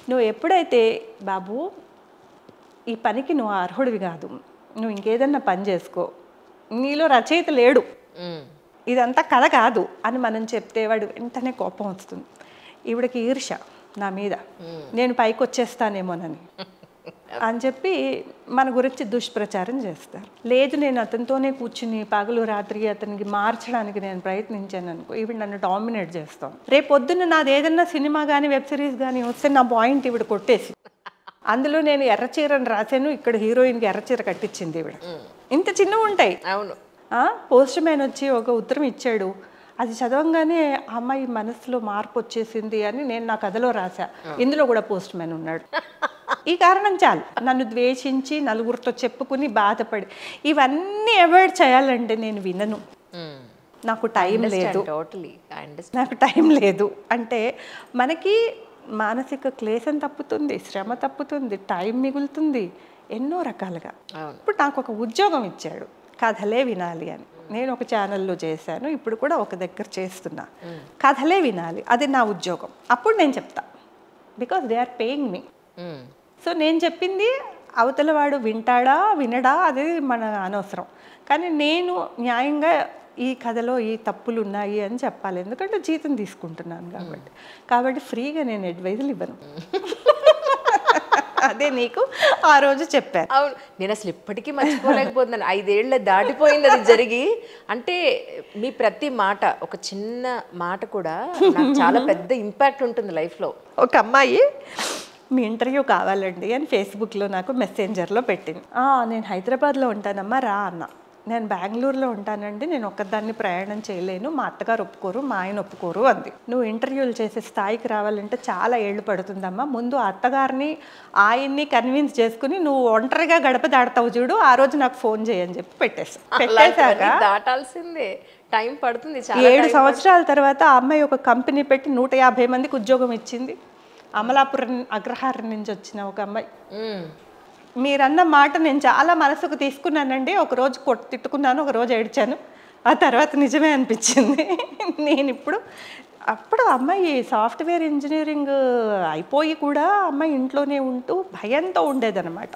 నువ్వు ఎప్పుడైతే బాబు ఈ పనికి నువ్వు అర్హుడివి కాదు, నువ్వు ఇంకేదన్నా పని చేసుకో, నీలో రచయిత లేడు, ఇదంతా కథ కాదు అని మనం చెప్తే వాడు వెంటనే కోపం వస్తుంది. ఈవిడకి ఈర్ష నా మీద, నేను పైకి వచ్చేస్తానేమోనని అని చెప్పి మన గురించి దుష్ప్రచారం చేస్తారు. లేదు నేను అతనితోనే కూర్చుని పగలు రాత్రి అతనికి మార్చడానికి నేను ప్రయత్నించాను అనుకో, ఈవిడ నన్ను డామినేట్ చేస్తాం. రేపు పొద్దున్న నాది ఏదన్నా సినిమా కానీ వెబ్ సిరీస్ కానీ వస్తే నా పాయింట్ ఈవిడ కొట్టేసి, అందులో నేను ఎర్రచీరని రాశాను, ఇక్కడ హీరోయిన్కి ఎర్రచీర కట్టించింది ఈవిడ. ఇంత చిన్నవి ఉంటాయి. అవును. పోస్ట్ మ్యాన్ వచ్చి ఒక ఉత్తరం ఇచ్చాడు, అది చదవంగానే అమ్మాయి మనసులో మార్పు వచ్చేసింది అని నేను నా కథలో రాశా. ఇందులో కూడా పోస్ట్ మ్యాన్ ఉన్నాడు. ఈ కారణం చాలు నన్ను ద్వేషించి నలుగురితో చెప్పుకుని బాధపడి ఇవన్నీ అవాయిడ్ చేయాలంటే నేను వినను. నాకు టైం లేదు, నాకు టైం లేదు అంటే మనకి మానసిక క్లేశం తప్పుతుంది, శ్రమ తప్పుతుంది, టైం మిగులుతుంది ఎన్నో రకాలుగా. ఇప్పుడు నాకు ఒక ఉద్యోగం ఇచ్చాడు, కథలే వినాలి అని. నేను ఒక ఛానల్లో చేశాను, ఇప్పుడు కూడా ఒక దగ్గర చేస్తున్నా. కథలే వినాలి, అది నా ఉద్యోగం. అప్పుడు నేను చెప్తా, because they are paying me. So నేను చెప్పింది అవతల వాడు వింటాడా వినడా అది మన అనవసరం, కానీ నేను న్యాయంగా ఈ కథలో ఈ తప్పులు ఉన్నాయి అని చెప్పాలి, ఎందుకంటే జీతం తీసుకుంటున్నాను కాబట్టి ఫ్రీగా నేను అడ్వైజులు ఇవ్వను. అదే నీకు ఆ రోజు చెప్పాను. అవును, నేను అసలు ఇప్పటికీ మర్చిపోలేకపోతున్నాను. 5 ఏళ్ళు దాటిపోయింది అది జరిగి. అంటే మీ ప్రతి మాట, ఒక చిన్న మాట కూడా నాకు చాలా పెద్ద ఇంపాక్ట్ ఉంటుంది లైఫ్లో. ఒక అమ్మాయి మీ ఇంటర్వ్యూ కావాలండి అని ఫేస్బుక్లో నాకు మెసెంజర్లో పెట్టింది. నేను హైదరాబాద్లో ఉంటానమ్మా రా అన్న. నేను బెంగళూరులో ఉంటానండి, నేను ఒక్కదాన్ని ప్రయాణం చేయలేను, మా అత్తగారు ఒప్పుకోరు, మా ఆయన ఒప్పుకోరు అంది. నువ్వు ఇంటర్వ్యూలు చేసే స్థాయికి రావాలంటే చాలా ఏళ్ళు పడుతుందమ్మా, ముందు అత్తగారిని ఆయన్ని కన్విన్స్ చేసుకుని నువ్వు ఒంటరిగా గడప దాడతావు చూడు, ఆ రోజు నాకు ఫోన్ చేయని చెప్పి పెట్టేశాక దాటాల్సిందే, టైం పడుతుంది. 7 సంవత్సరాల తర్వాత ఆ అమ్మాయి ఒక కంపెనీ పెట్టి 150 మందికి ఉద్యోగం ఇచ్చింది. అమలాపురం అగ్రహారం నుంచి వచ్చిన ఒక అమ్మాయి. మీరన్న మాట నేను చాలా మనసుకు తీసుకున్నానండి. ఒకరోజు తిట్టుకున్నాను, ఒకరోజు ఏడ్చాను, ఆ తర్వాత నిజమే అనిపించింది. నేను అప్పుడు అమ్మాయి సాఫ్ట్వేర్ ఇంజనీరింగ్ అయిపోయి కూడా అమ్మాయి ఇంట్లోనే ఉంటూ భయంతో ఉండేదన్నమాట.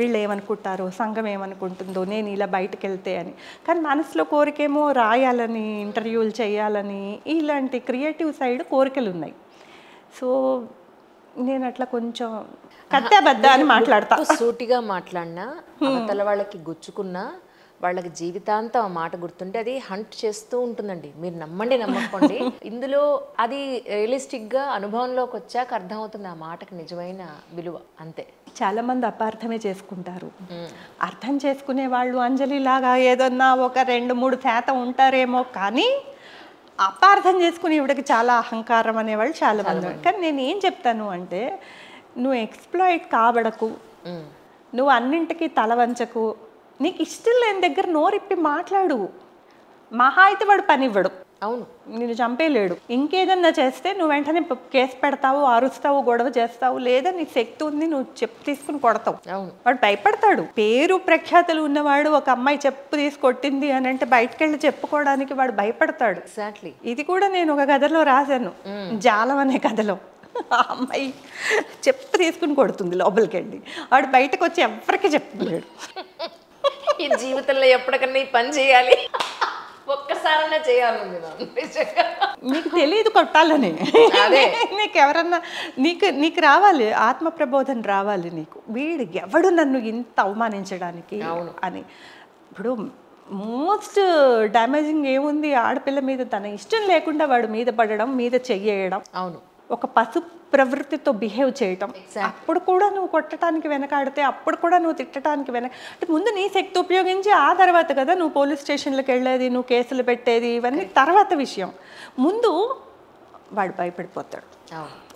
వీళ్ళు ఏమనుకుంటారో, సంఘం ఏమనుకుంటుందో, నేను ఇలా బయటకు వెళ్తే అని. కానీ మనసులో కోరికేమో రాయాలని, ఇంటర్వ్యూలు చేయాలని, ఇలాంటి క్రియేటివ్ సైడ్ కోరికలు ఉన్నాయి. సో నేను అట్లా కొంచెం కత్తాబద్ద అని మాట్లాడతా. సూటిగా మాట్లాడినా అవతల వాళ్ళకి గుచ్చుకున్నా వాళ్ళకి జీవితాంతం ఆ మాట గుర్తుంటే అది హంట్ చేస్తూ ఉంటుందండి. మీరు నమ్మండి నమ్మకండి, ఇందులో అది రియలిస్టిక్గా అనుభవంలోకి వచ్చాక అర్థమవుతుంది ఆ మాటకి నిజమైన విలువ. అంతే. చాలా మంది అపార్థమే చేసుకుంటారు. అర్థం చేసుకునే వాళ్ళు అంజలిలాగా ఏదన్నా ఒక 2-3% ఉంటారేమో, కానీ అపార్థం చేసుకుని ఇవిడకి చాలా అహంకారం అనేవాళ్ళు చాలా మంది. కానీ నేను ఏం చెప్తాను అంటే, నువ్వు ఎక్స్ప్లాయిట్ కాబడకు, నువ్వు అన్నింటికీ తల వంచకు, నీకు ఇష్టం లేని దగ్గర నోరిప్పి మాట్లాడు. మహా అయితే వాడు పని ఇవ్వడు, అవును, నేను చంపేయలేడు. ఇంకేదన్నా చేస్తే నువ్వు వెంటనే కేసు పెడతావు, అరుస్తావు, గొడవ చేస్తావు, లేదా నీ శక్తి ఉంది నువ్వు చెప్పు తీసుకుని కొడతావు. వాడు భయపడతాడు. పేరు ప్రఖ్యాతులు ఉన్నవాడు ఒక అమ్మాయి చెప్పు తీసి కొట్టింది అని అంటే బయటకు వెళ్ళి చెప్పుకోవడానికి వాడు భయపడతాడు. ఎగ్జాక్ట్లీ. ఇది కూడా నేను ఒక కథలో రాశాను, జాలం అనే కథలో. ఆ అమ్మాయి చెప్పు తీసుకుని కొడుతుంది లోపలికి వెళ్ళి, వాడు బయటకు వచ్చి ఎవరికి చెప్పలేడు. ఈ జీవితంలో ఎప్పటికన్నా ఈ పని చేయాలి, ఒక్కసారైనా చేయాలి. నీకు తెలియదు కొట్టాలని, నీకు ఎవరన్నా నీకు రావాలి, ఆత్మ ప్రబోధన రావాలి నీకు. వీడు ఎవడు నన్ను ఇంత అవమానించడానికి అని. ఇప్పుడు మోస్ట్ డ్యామేజింగ్ ఏముంది, ఆడపిల్ల మీద తన ఇష్టం లేకుండా వాడు మీద పడడం, మీద చెయ్యడం, అవును, ఒక పసు ప్రవృత్తితో బిహేవ్ చేయటం. అప్పుడు కూడా నువ్వు కొట్టడానికి వెనకాడితే, అప్పుడు కూడా నువ్వు తిట్టడానికి అంటే ముందు నీ శక్తి ఉపయోగించి ఆ తర్వాత కదా నువ్వు పోలీస్ స్టేషన్లకు వెళ్ళేది, నువ్వు కేసులు పెట్టేది, ఇవన్నీ తర్వాత విషయం. ముందు వాడు భయపడిపోతాడు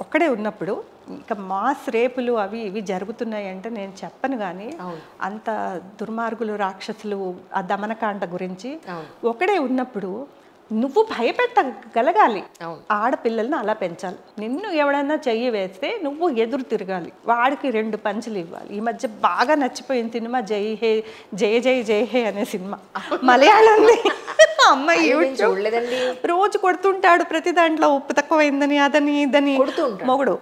ఒక్కడే ఉన్నప్పుడు. ఇంకా మాస్ రేపులు అవి ఇవి జరుగుతున్నాయి అంటే నేను చెప్పను, కానీ అంత దుర్మార్గులు, రాక్షసులు, ఆ దమనకాండ గురించి ఒకడే ఉన్నప్పుడు నువ్వు భయపెట్టగలగాలి. ఆడపిల్లల్ని అలా పెంచాలి. నిన్ను ఎవడన్నా చెయ్యి వేస్తే నువ్వు ఎదురు తిరగాలి, వాడికి 2 పంచులు ఇవ్వాలి. ఈ మధ్య బాగా నచ్చిపోయిన సినిమా జై హే, జయ జయ జయ హే అనే సినిమా, మలయాళంది. అమ్మాయి రోజు కొడుతుంటాడు ప్రతి దాంట్లో, ఉప్పు తక్కువైందని, అదని ఇదని మొగుడు.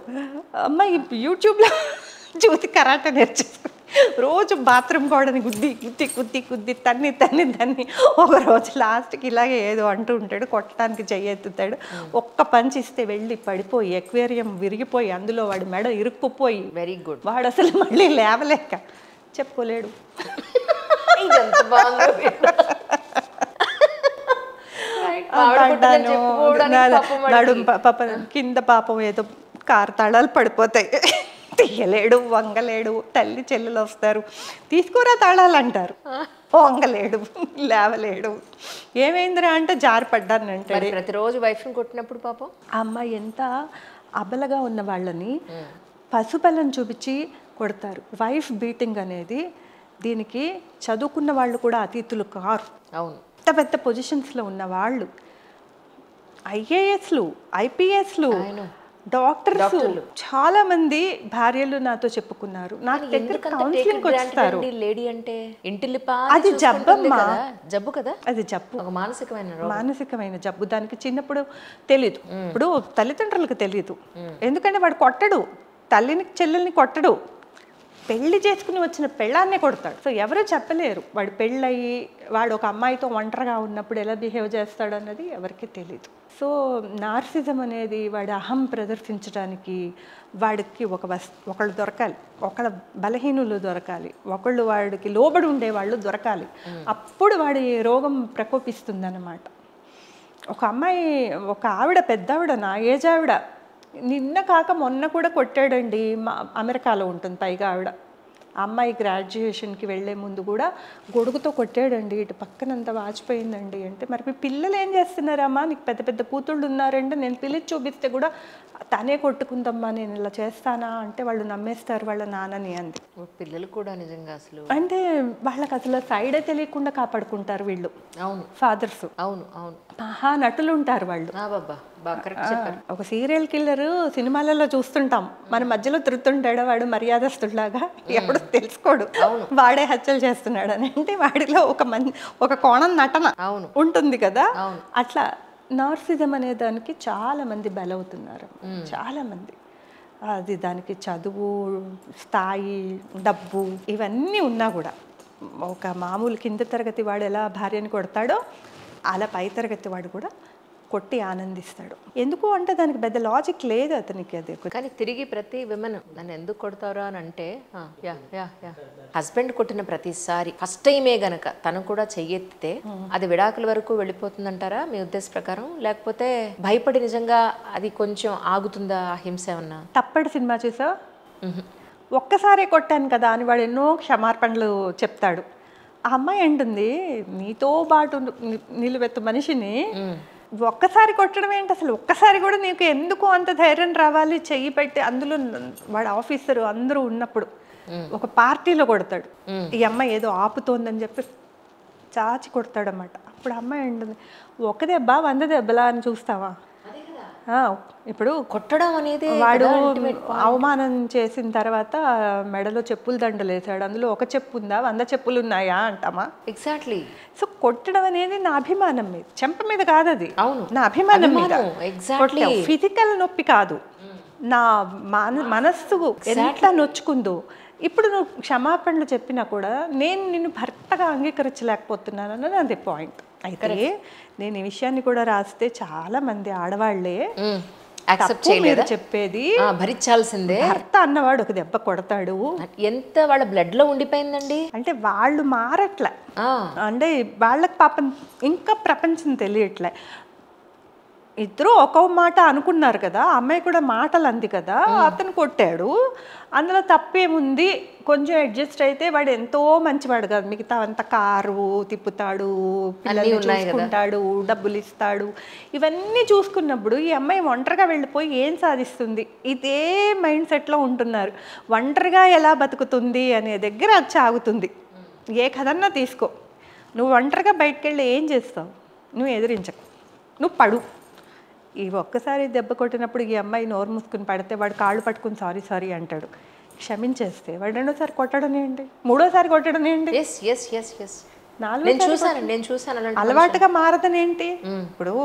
అమ్మాయి యూట్యూబ్లో చూసి కరాటే నేర్చేసుకుంది. రోజు బాత్రూమ్ గోడని గుద్ది గుద్ది గుద్ది గుద్ది తన్ని ఒక రోజు లాస్ట్కి ఇలాగే ఏదో అంటూ ఉంటాడు, కొట్టడానికి చెయ్యెత్తుతాడు. ఒక్క పంచి ఇస్తే వెళ్ళి పడిపోయి ఎక్వేరియం విరిగిపోయి అందులో వాడి మెడ ఇరుక్కుపోయి వెరీ గుడ్. వాడు అసలు మళ్ళీ లేవలేక చెప్పుకోలేడు. పాప కింద పాపం ఏదో కారు తాళాలు పడిపోతాయి, తీయలేడు, వంగలేడు. తల్లి చెల్లెలు వస్తారు, తీసుకురా తాళాలు అంటారు, వంగలేడు, లేవలేడు. ఏమైందిరా అంటే జారి పడ్డాను అంటాడు. ప్రతిరోజు వైఫ్ని కొట్టినప్పుడు పాపం ఆ అమ్మాయి ఎంత అబలగా ఉన్న వాళ్ళని పశుబలం చూపించి కొడతారు. వైఫ్ బీటింగ్ అనేది దీనికి చదువుకున్న వాళ్ళు కూడా అతీతులు కారు. అవును, పెద్ద పెద్ద పొజిషన్స్లో ఉన్న వాళ్ళు, ఐఏఎస్లు, ఐపీఎస్లు, డాక్టర్స్, చాలా మంది భార్యలు నాతో చెప్పుకున్నారు. నాకు దగ్గర కౌన్సిలింగ్ వస్తారు. లేడీ అంటే ఇంటిలిపా, అది జబ్బమ్మా, జబ్బు కదా, అది జబ్బు, ఒక మానసికమైన జబ్బు. దానికి చిన్నప్పుడు తెలీదు, ఇప్పుడు తల్లిదండ్రులకు తెలీదు. ఎందుకంటే వాడు కొట్టడు, తల్లిని చెల్లెల్ని కొట్టడు, పెళ్లి చేసుకుని వచ్చిన పెళ్ళాన్నే కొడతాడు. సో ఎవరు చెప్పలేరు వాడు పెళ్ళయి వాడు ఒక అమ్మాయితో ఒంటరిగా ఉన్నప్పుడు ఎలా బిహేవ్ చేస్తాడు అన్నది ఎవరికి తెలీదు. సో నార్సిజం అనేది వాడి అహం ప్రదర్శించడానికి వాడికి ఒకళ్ళు దొరకాలి, ఒకళ్ళ బలహీనులు దొరకాలి, ఒకళ్ళు వాడికి లోబడి ఉండేవాళ్ళు దొరకాలి. అప్పుడు వాడి రోగం ప్రకోపిస్తుందన్నమాట. ఒక అమ్మాయి, ఒక ఆవిడ, పెద్ద ఆవిడ, నా ఏజ్ ఆవిడ, నిన్న కాక మొన్న కూడా కొట్టాడండి. అమెరికాలో ఉంటుంది పైగా ఆవిడ. అమ్మాయి గ్రాడ్యుయేషన్కి వెళ్ళే ముందు కూడా గొడుగుతో కొట్టాడండి. ఇటు పక్కనంతా వాచిపోయిందండి. అంటే మరి మీ పిల్లలు ఏం చేస్తున్నారమ్మా, నీకు పెద్ద పెద్ద కూతుళ్ళు ఉన్నారంటే నేను పిలిచి చూపిస్తే కూడా తనే కొట్టుకుందమ్మా, నేను ఇలా చేస్తానా అంటే వాళ్ళు నమ్మేస్తారు వాళ్ళ నాన్నని అంది. పిల్లలు కూడా నిజంగా అసలు అంటే వాళ్ళకి అసలు సైడే తెలియకుండా కాపాడుకుంటారు వీళ్ళు. అవును, ఫాదర్స్. అవును అవును, మహా నటులు ఉంటారు వాళ్ళు. ఒక సీరియల్ కిల్లర్ సినిమాలలో చూస్తుంటాం, మన మధ్యలో తిరుగుతుంటాడు వాడు మర్యాదస్తులాగా, ఎప్పుడు తెలుసుకోడు వాడే హత్యలు చేస్తున్నాడు అని. అంటే వాడిలో ఒక కోణం నటన ఉంటుంది కదా. అట్లా నార్సిజం అనే దానికి చాలా మంది బలవుతున్నారు, చాలా మంది. అది దానికి చదువు, స్థాయి, డబ్బు ఇవన్నీ ఉన్నా కూడా ఒక మామూలు కింద తరగతి వాడు ఎలా భార్యని కొడతాడో అలా పై తరగతి వాడు కూడా కొట్టి ఆనందిస్తాడు. ఎందుకు అంటే దానికి పెద్ద లాజిక్ లేదు అతనికి. అది కానీ తిరిగి ప్రతి విమెన్ నన్ను ఎందుకు కొడతారా అని అంటే, హస్బెండ్ కొట్టిన ప్రతిసారి ఫస్ట్ టైమే గనక తను కూడా చెయ్యెత్తితే అది విడాకుల వరకు వెళ్ళిపోతుందంటారా మీ ఉద్దేశ ప్రకారం? లేకపోతే భయపడి నిజంగా అది కొంచెం ఆగుతుందా ఆ హింస ఏమన్నా? తప్పటి సినిమా చూసావా? ఒక్కసారే కొట్టాను కదా అని వాడు ఎన్నో క్షమార్పణలు చెప్తాడు. ఆ అమ్మాయి అంటుంది, నీతో పాటు నిలువెత్తు మనిషిని ఒక్కసారి కొట్టడం ఏంటి అసలు? ఒక్కసారి కూడా నీకు ఎందుకు అంత ధైర్యం రావాలి? చెయ్యి పెట్టి అందులో వాడు ఆఫీసరు అందరూ ఉన్నప్పుడు ఒక పార్టీలో కొడతాడు. ఈ అమ్మాయి ఏదో ఆపుతోందని చెప్పి చాచి కొడతాడన్నమాట. అప్పుడు అమ్మాయి ఉంటుంది, ఒక దెబ్బ 100 దెబ్బలా అని చూస్తావా? ఇప్పుడు కొట్టడం అనేది వాడు అవమానం చేసిన తర్వాత మెడలో చెప్పులు దండలు వేసాడు, అందులో ఒక చెప్పు ఉందా 100 చెప్పులు ఉన్నాయా అంటామా? ఎగ్జాక్ట్లీ. సో కొట్టడం అనేది నా అభిమానం మీద, చెంప మీద కాదు, అది నా అభిమానం మీద. ఫిజికల్ నొప్పి కాదు, నా మనస్సు ఎంత నొచ్చుకుందో. ఇప్పుడు నువ్వు క్షమాపణలు చెప్పినా కూడా నేను నిన్ను భర్తగా అంగీకరించలేకపోతున్నాను అన్నది అదే పాయింట్. అయితే నేను ఈ విషయాన్ని కూడా రాస్తే చాలా మంది ఆడవాళ్లే చెప్పేది భరించాల్సిందే. భర్త అన్నవాడు ఒక దెబ్బ కొడతాడు, ఎంత వాళ్ళ బ్లడ్ లో ఉండిపోయిందండి. అంటే వాళ్ళు మారట్లే, అంటే వాళ్ళకి పాపం ఇంకా ప్రపంచం తెలియట్లే. ఇద్దరు ఒక మాట అనుకున్నారు కదా, అమ్మాయి కూడా మాటలు అంది కదా, అతను కొట్టాడు, అందులో తప్పేముంది? కొంచెం అడ్జస్ట్ అయితే వాడు ఎంతో మంచివాడు కదా, మిగతా అంత కారు తిప్పుతాడు, పిల్లల్ని చూసుకుంటాడు, డబ్బులు ఇస్తాడు, ఇవన్నీ చూసుకున్నప్పుడు ఈ అమ్మాయి ఒంటరిగా వెళ్ళిపోయి ఏం సాధిస్తుంది? ఇదే మైండ్ సెట్లో ఉంటున్నారు. ఒంటరిగా ఎలా బతుకుతుంది అనే దగ్గర అది ఆగుతుంది. ఏ కథన్నా తీసుకో, నువ్వు ఒంటరిగా బయటకు వెళ్ళి ఏం చేస్తావు? నువ్వు ఎదిరించకు, నువ్వు పడు. ఈ ఒక్కసారి దెబ్బ కొట్టినప్పుడు ఈ అమ్మాయి నోరు మూసుకుని పడితే వాడు కాళ్ళు పట్టుకుని సారీ సారీ అంటాడు, క్షమించేస్తే వాడు రెండోసారి కొట్టడం ఏంటి, మూడోసారి కొట్టడం ఏంటి, నాలుగోసారి అలవాటుగా మారదనేంటి? ఇప్పుడు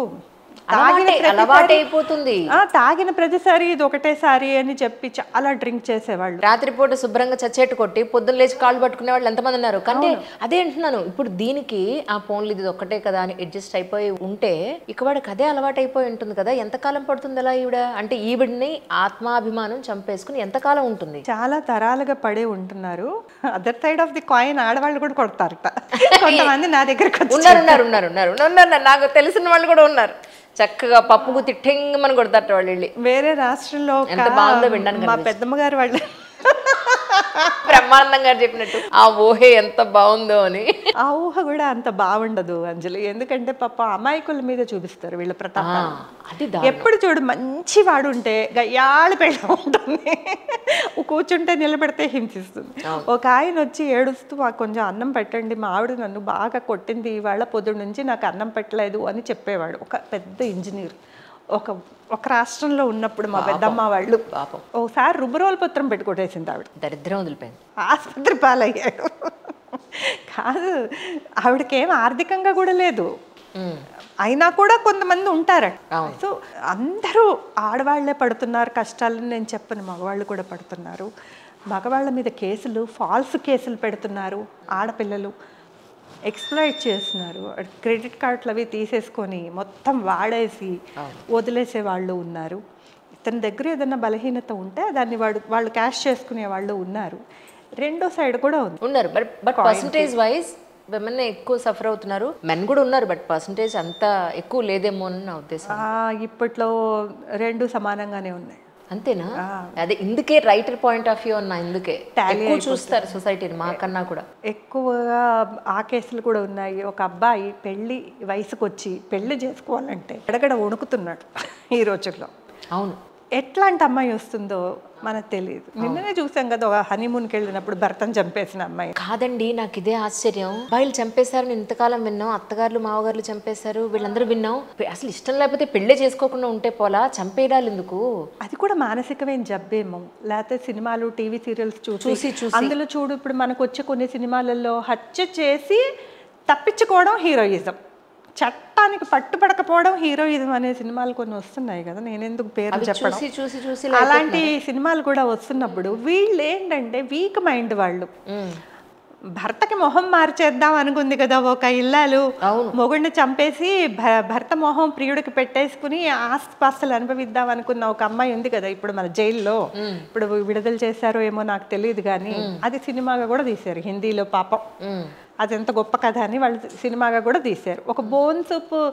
అలవాటైపోతుంది. తాగిన ప్రతిసారి ఇది ఒకటేసారి అని చెప్పి చాలా డ్రింక్ చేసేవాళ్ళు. రాత్రిపూట శుభ్రంగా చచ్చేట్టు కొట్టి పొద్దున్న లేచి కాళ్ళు పట్టుకునే వాళ్ళు ఎంతమంది ఉన్నారు. అంటే అదే అంటున్నాను, ఇప్పుడు దీనికి ఆ ఫోన్లు ఇది ఒక్కటే కదా అని అడ్జస్ట్ అయిపోయి ఉంటే ఇక వాడికి అదే అలవాటు అయిపోయి ఉంటుంది కదా. ఎంతకాలం పడుతుంది అలా ఈవిడ అంటే ఈవిడ్ని ఆత్మాభిమానం చంపేసుకుని ఎంతకాలం ఉంటుంది? చాలా తరాలుగా పడే ఉంటున్నారు. Other side of the coin ఆడవాళ్ళు కూడా కొడతారట. కొంతమంది నా దగ్గరకు ఉన్నారు నాకు తెలిసిన వాళ్ళు కూడా ఉన్నారు. చక్కగా పప్పు గుత్తి ఠెంగమని కొడతారట వాళ్ళు వెళ్ళి. వేరే రాష్ట్రంలో ఎంత బాగుందో వినడానికి. మా పెద్దమ్మ గారు వాళ్ళు బ్రహ్మానందం గారు చెప్పినట్టు ఆ ఊహే ఎంత బాగుందో అని. ఆ ఊహ కూడా అంత బాగుండదు అంజలి. ఎందుకంటే పాప అమాయకుల మీద చూపిస్తారు వీళ్ళ ప్రతాపం. ఎప్పుడు చూడు మంచి వాడు ఉంటే గయ్యాళి పెళ్ళ ఉంటుంది, కూర్చుంటే నిలబెడితే హింసిస్తుంది. ఒక ఆయన వచ్చి ఏడుస్తూ మాకు కొంచెం అన్నం పెట్టండి, మా ఆవిడ నన్ను బాగా కొట్టింది, ఇవాళ పొద్దు నుంచి నాకు అన్నం పెట్టలేదు అని చెప్పేవాడు. ఒక పెద్ద ఇంజనీర్ ఒక రాష్ట్రంలో ఉన్నప్పుడు మా పెద్దమ్మ వాళ్ళు పాపం ఒకసారి రుబ్బురోల పత్రం పెట్టుకొట్టేసింది ఆవిడ. దరిద్రం వదిలిపోయింది, ఆసుపత్రి పాలయ్యాడు. కాదు, ఆవిడకేం ఆర్థికంగా కూడా లేదు, అయినా కూడా కొంతమంది ఉంటారట. సో అందరూ ఆడవాళ్లే పడుతున్నారు కష్టాలని నేను చెప్పను, మగవాళ్ళు కూడా పడుతున్నారు. మగవాళ్ళ మీద కేసులు, ఫాల్స్ కేసులు పెడుతున్నారు, ఆడపిల్లలు ఎక్స్ప్లాయిట్ చేస్తున్నారు. క్రెడిట్ కార్డులు అవి తీసేసుకొని మొత్తం వాడేసి వదిలేసే వాళ్ళు ఉన్నారు. ఇతని దగ్గర ఏదైనా బలహీనత ఉంటే దాన్ని వాళ్ళు క్యాష్ చేసుకునే వాళ్ళు ఉన్నారు. రెండో సైడ్ కూడా ఉన్నారు. బట్ పర్సంటేజ్ వైజ్ విమెన్ ఎక్కువ సఫర్ అవుతున్నారు, మెన్ కూడా ఉన్నారు. బట్ పర్సంటేజ్ అంత ఎక్కువ లేదేమో అని నా ఉద్దేశం. ఇప్పట్లో రెండు సమానంగానే ఉన్నాయి. అంతేనా? అదే ఇందుకే రైటర్ పాయింట్ ఆఫ్ వ్యూ అన్నా, ఇందుకే ఎక్కువ చూస్తారు సొసైటీని మాకన్నా కూడా ఎక్కువగా. ఆ కేసులు కూడా ఉన్నాయి. ఒక అబ్బాయి పెళ్లి వయసుకు వచ్చి పెళ్లి చేసుకోవాలంటే ఎడగడ వణుకుతున్నాడు ఈ రోజుల్లో. అవును, ఎట్లాంటి అమ్మాయి వస్తుందో మనకు తెలియదు. నిన్ననే చూసాం కదా ఒక హనీమూన్కి వెళ్ళినప్పుడు భర్తను చంపేసిన అమ్మాయి. కాదండి, నాకు ఇదే ఆశ్చర్యం. వీళ్ళు చంపేశారు ఇంతకాలం విన్నాం, అత్తగారులు మావగారులు చంపేశారు వీళ్ళందరూ విన్నాం. అసలు ఇష్టం లేకపోతే పెళ్లి చేసుకోకుండా ఉంటే పోలా, చంపేయడాలు ఎందుకు? అది కూడా మానసికమైన జబ్బేమో, లేకపోతే సినిమాలు టీవీ సీరియల్స్ చూసి అందులో చూడు, ఇప్పుడు మనకు వచ్చే కొన్ని సినిమాలలో హత్య చేసి తప్పించుకోవడం హీరోయిజం, చట్టానికి పట్టుపడకపోవడం హీరోయిజం అనే సినిమాలు కొన్ని వస్తున్నాయి కదా. నేనెందుకు పేరు చెప్పడం, అలాంటి సినిమాలు కూడా వస్తున్నప్పుడు వీళ్ళు ఏంటంటే వీక్ మైండ్ వాళ్ళు. భర్తకి మొహం మార్చేద్దాం అనుకుంది కదా ఒక ఇల్లాలు, మొగుడిని చంపేసి భర్త మొహం ప్రియుడికి పెట్టేసుకుని ఆస్తిపాస్తులు అనుభవిద్దాం అనుకున్న ఒక అమ్మాయి ఉంది కదా ఇప్పుడు మన జైల్లో. ఇప్పుడు విడుదల చేశారో ఏమో నాకు తెలియదు కానీ అది సినిమాగా కూడా తీశారు హిందీలో. పాపం అది ఎంత గొప్ప కథ అని వాళ్ళు సినిమాగా కూడా తీశారు. ఒక బోన్ సూప్